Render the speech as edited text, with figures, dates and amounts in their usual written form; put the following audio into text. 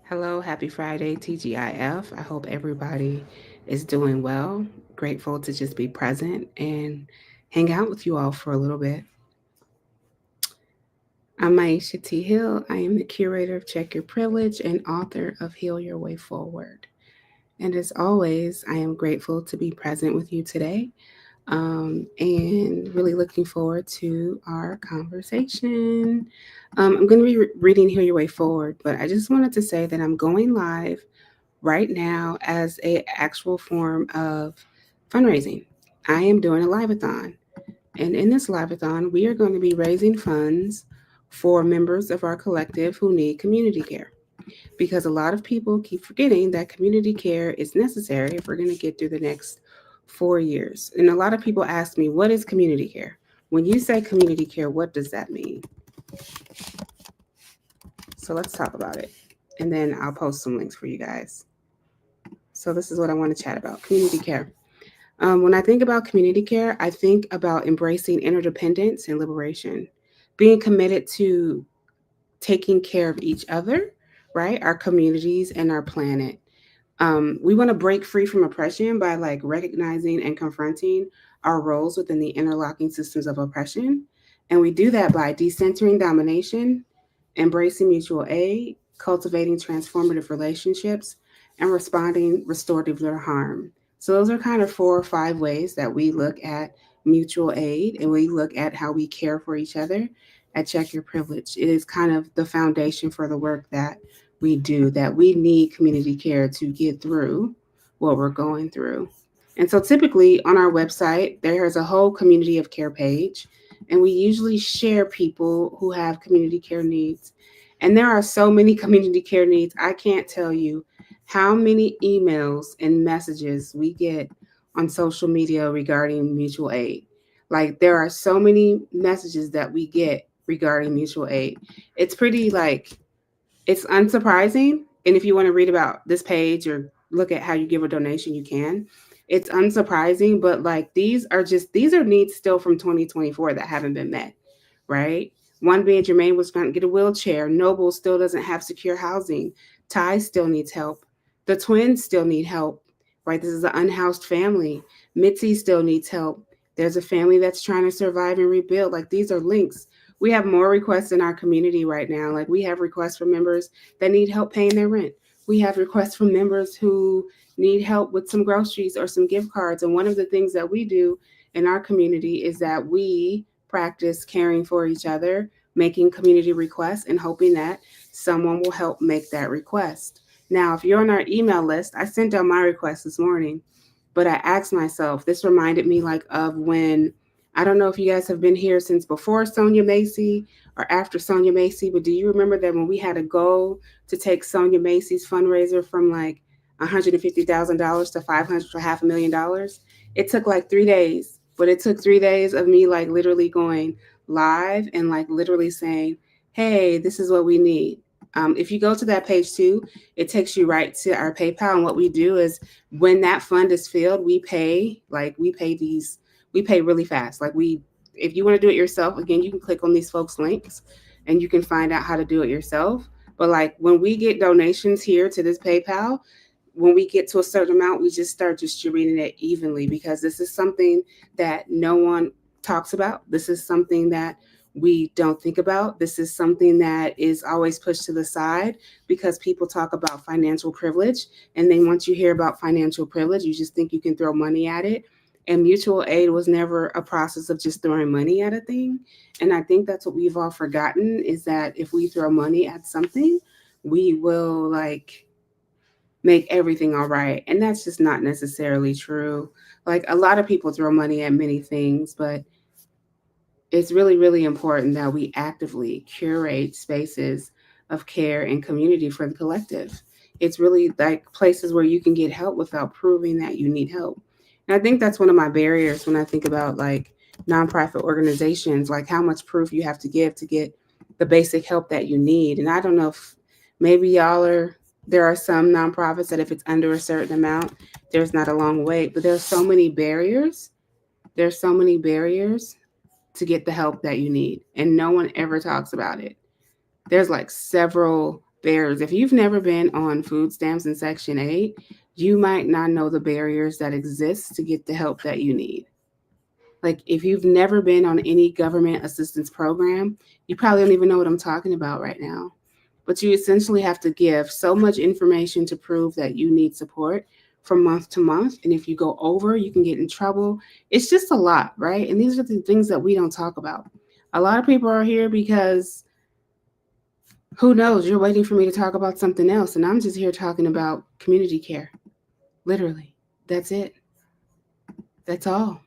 Hello, happy Friday, TGIF. I hope everybody is doing well. Grateful to just be present and hang out with you all for a little bit. I'm Maisha T. Hill. I am the curator of Check Your Privilege and author of Heal Your Way Forward. And as always, I am grateful to be present with you today and really looking forward to our conversation. I'm going to be reading Heal Your Way Forward, but I just wanted to say that I'm going live right now as a actual form of fundraising. I am doing a live-a-thon, and in this live-a-thon, we are going to be raising funds for members of our collective who need community care. Because a lot of people keep forgetting that community care is necessary if we're going to get through the next 4 years. And a lot of people ask me, what is community care? When you say community care, what does that mean? So let's talk about it. And then I'll post some links for you guys. So this is what I want to chat about community care. When I think about community care, I think about embracing interdependence and liberation, being committed to taking care of each other, right? Our communities and our planet. We want to break free from oppression by like recognizing and confronting our roles within the interlocking systems of oppression. And we do that by decentering domination, embracing mutual aid, cultivating transformative relationships, and responding restoratively to harm. So, those are kind of 4 or 5 ways that we look at mutual aid and we look at how we care for each other at Check Your Privilege. It is kind of the foundation for the work that we do, that we need community care to get through what we're going through. And so typically on our website, there's a whole community of care page, and we usually share people who have community care needs. And there are so many community care needs. I can't tell you how many emails and messages we get on social media regarding mutual aid. Like there are so many messages that we get regarding mutual aid. It's pretty like it's unsurprising. And if you want to read about this page or look at how you give a donation, you can. It's unsurprising, but like these are needs still from 2024 that haven't been met, right? One being Jermaine was trying to get a wheelchair. Noble still doesn't have secure housing. Ty still needs help. The twins still need help, right? This is an unhoused family. Mitzi still needs help. There's a family that's trying to survive and rebuild. Like these are links. We have more requests in our community right now. Like we have requests from members that need help paying their rent. We have requests from members who need help with some groceries or some gift cards. And one of the things that we do in our community is that we practice caring for each other, making community requests, and hoping that someone will help make that request. Now, if you're on our email list, I sent out my request this morning, but I asked myself, this reminded me like of when I don't know if you guys have been here since before Sonia Macy or after Sonia Macy, but do you remember that when we had a goal to take Sonia Macy's fundraiser from like $150,000 to 500 to $500,000? It took like 3 days, but it took 3 days of me like literally going live and like literally saying, "Hey, this is what we need." If you go to that page too, it takes you right to our PayPal. And what we do is when that fund is filled, we pay really fast. Like if you want to do it yourself, again, you can click on these folks' links and you can find out how to do it yourself. But like when we get donations here to this PayPal, when we get to a certain amount, we just start distributing it evenly because this is something that no one talks about. This is something that we don't think about. This is something that is always pushed to the side because people talk about financial privilege. And then once you hear about financial privilege, you just think you can throw money at it. And mutual aid was never a process of just throwing money at a thing. And I think that's what we've all forgotten is that if we throw money at something, we will like make everything all right. And that's just not necessarily true. Like a lot of people throw money at many things, but it's really, really important that we actively curate spaces of care and community for the collective. It's really like places where you can get help without proving that you need help. And I think that's one of my barriers when I think about like nonprofit organizations, like how much proof you have to give to get the basic help that you need. And I don't know if maybe there are some nonprofits that if it's under a certain amount, there's not a long wait, but there's so many barriers. There's so many barriers to get the help that you need, and no one ever talks about it. There's like several barriers. If you've never been on food stamps in Section 8, you might not know the barriers that exist to get the help that you need. Like, if you've never been on any government assistance program, you probably don't even know what I'm talking about right now. But you essentially have to give so much information to prove that you need support from month to month. And if you go over, you can get in trouble. It's just a lot, right? And these are the things that we don't talk about. A lot of people are here because who knows, you're waiting for me to talk about something else. And I'm just here talking about community care. Literally. That's it. That's all.